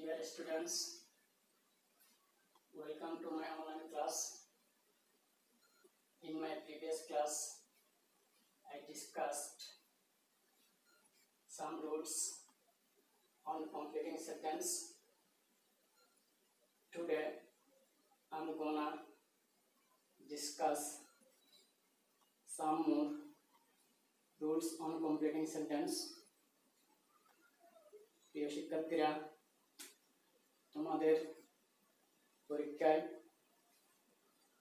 Dear students, welcome to my online class. In my previous class, I discussed some rules on completing sentence. Today, I'm gonna discuss some more rules on completing sentence. প্রিয় শিক্ষার্থীরা, তোমাদের পরীক্ষায়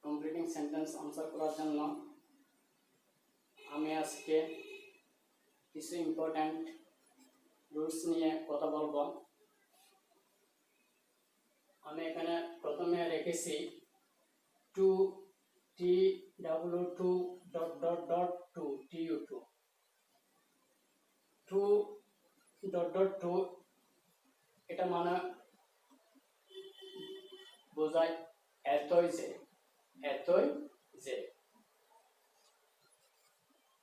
completing sentence answer করার জন্য আমি আজকে কিছু important rules নিয়ে কথা বলবো। আমি এখানে প্রথমে রেখেছি 2TW2 .2 TU2 2.2 এটা মানে বোঝায় এতই যে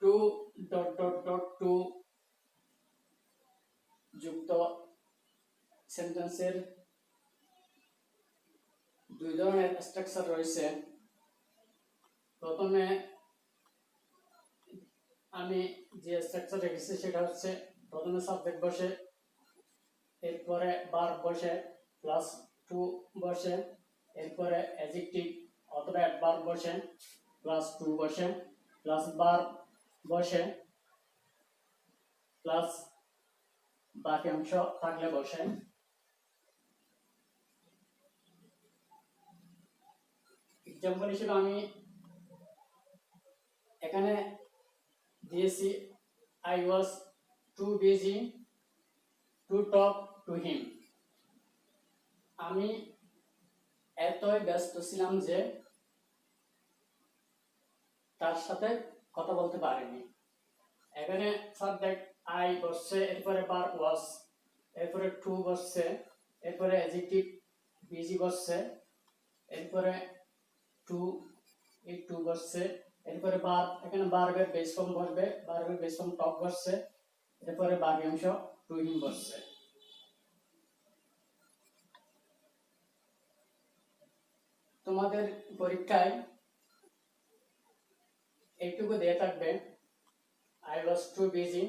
2.2 যুক্ত সেন্টেন্সের দুই ধরনের স্ট্রাকচার রয়েছে। প্রথমে আমি যে স্ট্রাকচার রেখেছি সেটা হচ্ছে প্রথমে সাবজেক্ট বসে, এরপরে ভার্ব বসে প্লাস 2 বসে, এরপরে অ্যাডজেক্টিভ অথবা অ্যাডভার্ব বসে প্লাস 2 বসে, প্লাস ভার্ব বসে প্লাস বাক্যাংশ থাকলে বসে। এক্সাম্পল হিসেবে আমি এখানে দিয়েছি I was too busy to talk to him. আমি এতই ব্যস্ত ছিলাম যে তার সাথে কথা বলতে পারিনি। এখানে সাবজেক্ট I বসছে, এরপরে ভার্ব was, এরপরে to বসছে, এরপরে অ্যাডজেক্টিভ busy বসছে, এরপরে to এই to বসছে, এরপরে ভার্ব, এখানে ভার্বের বেস ফর্ম বসবে, ভার্বের বেস ফর্ম টক বসছে, এরপরে বাক্যাংশ to him বসছে। তোমাদের পরীক্ষায় এইটুকু দিয়ে থাকবে I was too busy,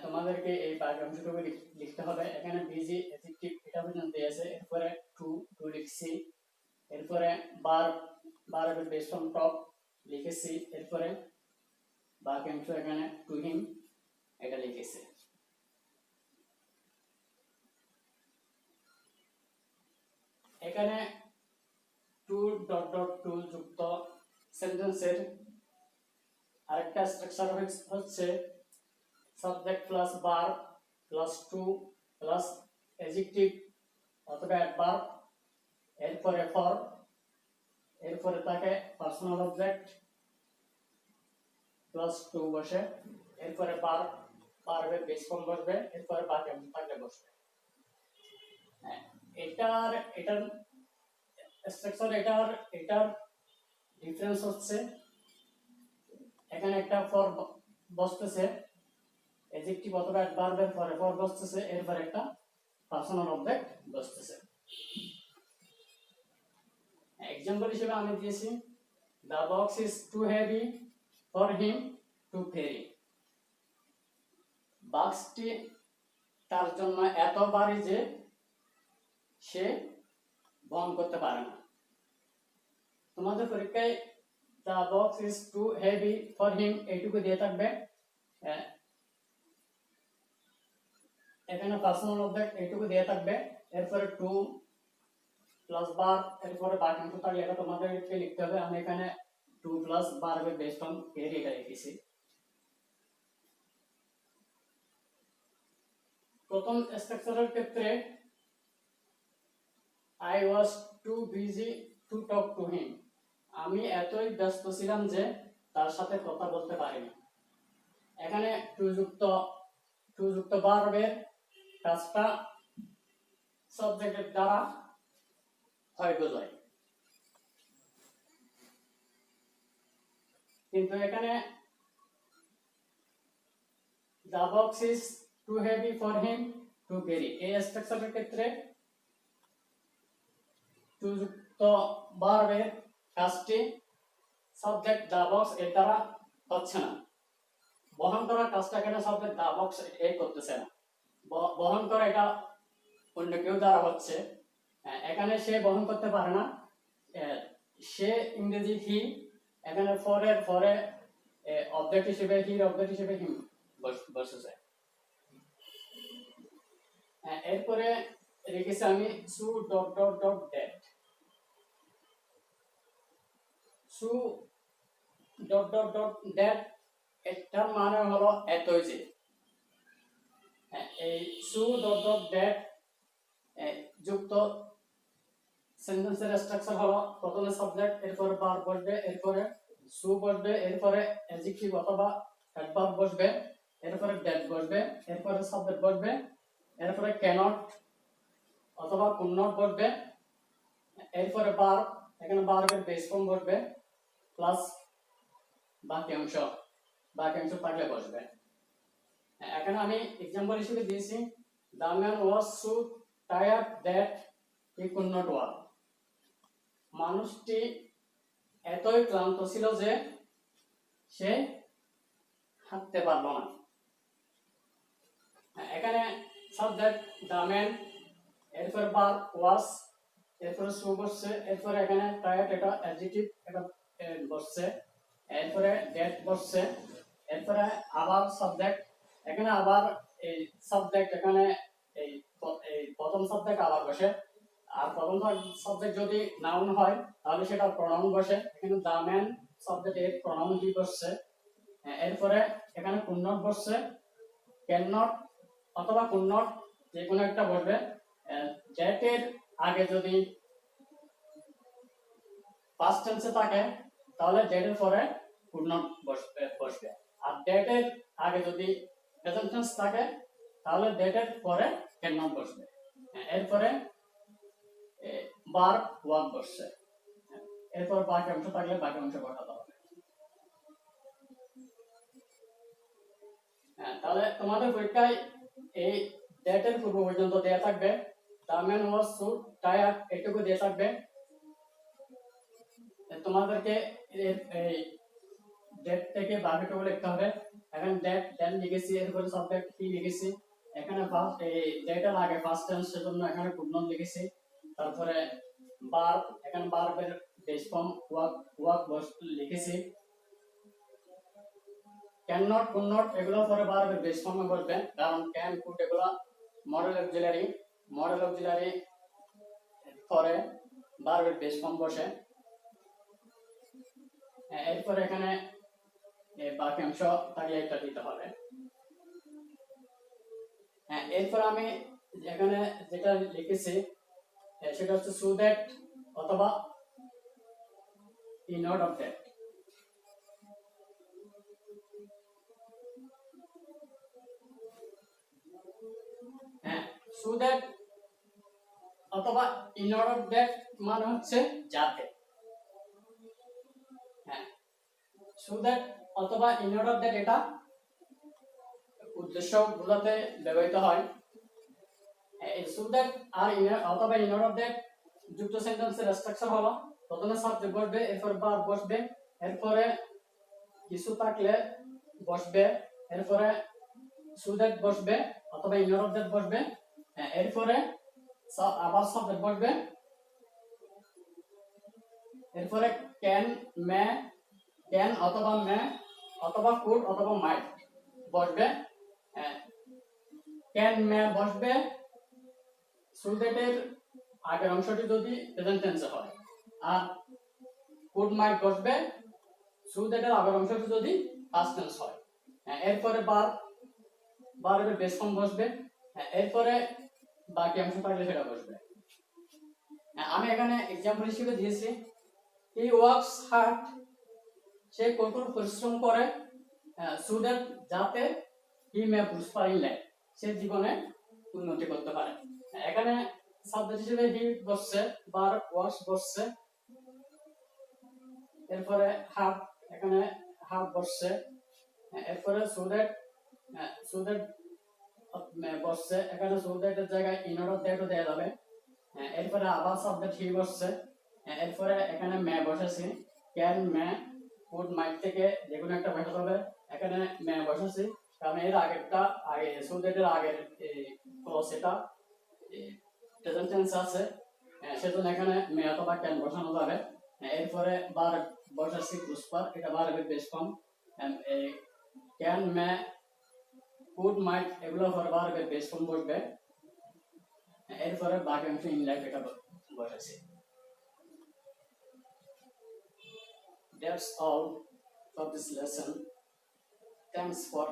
তোমাদেরকে এই বাক্যাংশটুকু লিখতে হবে। এখানে বিজি অ্যাডজেক্টিভ এটা পর্যন্ত দিয়েছে, এরপরে টু লিখছি, এরপরে ভার্বের বেস ফর্ম টক লিখেছি, এরপরে বাক্যাংশ এখানে টু হিম এটা লিখেছে। এখানে 2.2 যুক্ত সেন্টেন্সের আরেকটা স্ট্রাকচার হচ্ছে subject plus verb plus 2 plus adjective অথবা অ্যাডভার্ব, এরপরে ফর, এরপরে থাকে পার্সোনাল অবজেক্ট প্লাস 2 বসে, এরপরে ভার্বের বেস ফর্ম বসবে, এরপরে বাক্যাংশ থাকলে বসবে। এটার স্ট্রাকচার এটার ডিফারেন্স হচ্ছে এখানে একটা ফর বসতেছে, অ্যাডজেক্টিভ অথবা অ্যাডভার্বের পরে ফর বসতেছে, এরপর একটা পার্সোনাল অবজেক্ট বসতেছে। এক্সাম্পল হিসেবে আমি দিয়েছি the box is too heavy for him to carry. বাক্সটি তার জন্য এত ভারী যে সে বহন করতে পারে না। তোমাদের পরীক্ষায় the box is too heavy for him এইটুকু দিয়ে থাকবে, এখানে পার্সোনাল অবজেক্ট এইটুকু দিয়ে থাকবে, এরপরে টু প্লাস ভার্ব, এরপরে বাক্যাংশ থাকলে এটা তোমাদেরকে লিখতে হবে। আমি এখানে 2 প্লাস ভার্বের বেস ফর্ম এর এটা লিখেছি। প্রথম স্ট্রাকচারের ক্ষেত্রে I was too busy to talk to him. আমি এতই ব্যস্ত ছিলাম যে তার সাথে কথা বলতে পারিনি। এখানে টু যুক্ত ভার্বের কাজটা সাবজেক্টের দ্বারা হয় বোঝায়, কিন্তু এখানে the box is too heavy for him too very এই স্ট্রাকচারের ক্ষেত্রে টু যুক্ত ভার্বের কাজটি সাবজেক্ট দা বক্স এর দ্বারা হচ্ছে না। বহন করার কাজটা এখানে সাবজেক্ট দা বক্স এই করতেছে না, বহন করা এটা অন্য কেউ দ্বারা হচ্ছে। এখানে সে বহন করতে পারে না, সে ইংরেজি হি, এখানে ফরে অবজেক্ট হিসেবে হির অবজেক্ট হিসেবে হিম বসেছে। এরপরে রেখেছি আমি সু ডট ডট ডট দ্যাট। সু ডট ডট ডট দ্যাট এটার মানে হলো এতই যে, এই সু ডট ডট দ্যাট যুক্ত সেন্টেন্সের স্ট্রাকচার হলো প্রথমে সাবজেক্ট, এরপরে ভার্ব বসবে, এরপরে সু বসবে, এরপরে অ্যাডজেক্টিভ অথবা অ্যাডভার্ব বসবে, এরপরে দ্যাট বসবে, এরপরে সাবজেক্ট বসবে, এরপরে ক্যানট অথবা কুড নট বসবে, এরপরে ভার্ব, এখানে ভার্বের বেস ফর্ম বসবে প্লাস বাক্যাংশ থাকলে বসবে। এখানে আমি एग्जांपल হিসেবে দিয়েছি the man was so tired that he could not walk। মানুষটি এতই ক্লান্ত ছিল যে সে হাঁটতে পারল না। এখানে সাবজেক্ট the man, এরপর ভার্ব was, এরপর সু বসছে, এরপর এখানে টায়ার্ড এটা অ্যাডজেক্টিভ এটা বসছে, এরপরে দ্যাট বসছে, এরপরে আবার সাবজেক্ট, এখানে আবার এই সাবজেক্ট এখানে এই প্রথম সাবজেক্ট আবার বসে, আর প্রথম সাবজেক্ট যদি নাউন হয় তাহলে সেটা প্রনাউন বসে। এখানে দা ম্যান সাবজেক্ট এর প্রনাউন কি বসছে, এরপরে এখানে কুড নট বসছে, ক্যান নট অথবা কুড নট যে কোনো একটা বসবে। দ্যাট এর আগে যদি পাস্ট টেন্সে থাকে তাহলে দ্যাট এর পরে কুড নট বসবে, আর দ্যাট এর আগে যদি প্রেজেন্ট টেন্স থাকে তাহলে দ্যাট এর পরে ক্যান নট বসবে। এরপরে ভার্ব ওয়াক বসছে, এরপর বাকি অংশ থাকলে বাকি অংশ বসাতে হবে। তাহলে তোমাদের পরীক্ষায় এই দ্যাট এর পূর্ব পর্যন্ত দেয়া থাকবে, the man was so tired এটুকু দেয়া থাকবে। তোমাদেরকে এই দ্যাট থেকে বাকিটুকু লিখতে হবে। এখানে দ্যাট দেন লিখেছি, এরপরে সাবজেক্ট কি লিখেছি, এখানে ফার্স্ট এই দ্যাট এর আগে ফার্স্ট টেন্স সেজন্য এখানে কুড নট লিখেছি, তারপরে ভার্ব, এখানে ভার্বের বেস ফর্ম ওয়াক লিখেছি, ক্যান নট কুড নট এগুলো পরে ভার্বের বেস ফর্মে বসবে, কারণ ক্যান কুড এগুলো মডেল অক্সিলারি পরে ভার্বের বেস ফর্ম বসে। এরপরে এখানে বাকি অংশ থাকলে এটা দিতে হবে। এরপর আমি এখানে যেটা লিখেছি সেটা হচ্ছে সো দ্যাট অথবা in order that. So that অথবা ইন অর্ডার দ্যাট মানে হচ্ছে যাতে, সো দ্যাট অথবা ইন অর্ডার দ্যাট এটা উদ্দেশ্য বোঝাতে ব্যবহৃত হয়। সো দ্যাট আর অথবা ইন অর্ডার দ্যাট যুক্ত সেন্টেন্সের স্ট্রাকচার হলো প্রথমে সাবজেক্ট বসবে, এরপর ভার্ব বসবে, এরপরে কিছু থাকলে বসবে, এরপরে সো দ্যাট বসবে অথবা ইন অর্ডার দ্যাট বসবে, এরপরে আবার সাবজেক্ট বসবে, এরপরে ক্যান মে, ক্যান অথবা মে অথবা কুড অথবা মাইট বসবে। ক্যান মে বসবে সো দ্যাট এর আগের অংশটি যদি প্রেজেন্ট টেন্সে হয়, আর কুড মাইট বসবে সো দ্যাট এর আগের অংশটি যদি পাস্ট টেন্স হয়। এরপরে ভার্বের বেস ফর্ম বসবে, এরপরে বাকি অংশ থাকলে সেটা বসবে। আমি এখানে एग्जांपल হিসেবে দিয়েছি হি ওয়ার্কস হার্ড, সে কঠোর পরিশ্রম করে, সো দ্যাট যাতে হি মে প্রসপার ইন লাইফ, সে জীবনে উন্নতি করতে পারে। এখানে সাবজেক্ট হিসেবে হি বসছে, ভার্ব ওয়ার্কস বসছে, এরপরে হার্ড, এখানে হার্ড বসছে, এরপরে সো দ্যাট বসছে, এখানে সাবজেক্টের জায়গায় ইন অর্ডার দ্যাটও দেওয়া যাবে। এরপরে আবার সাবজেক্ট হি বসছে, এরপরে এখানে মে বসেছি, ক্যান মে কুড মাইট থেকে যে কোনো একটা বসাতে হবে। এখানে মে বসেছি কারণ এর আগেরটা আগে সাবজেক্টের আগের ক্লজ এটা প্রেজেন্ট টেন্স আছে, সেজন্য এখানে মে অথবা ক্যান বসানো যাবে। এরপরে বার বসাচ্ছি পুষ্পার, এটা বারের base form. Can May could মাইট এগুলো পরে বারের বেস ফর্ম বসবে। এরপরে বাকি অংশ ইন লাইফ এটা বসাচ্ছি। That's all for this lesson. Thanks for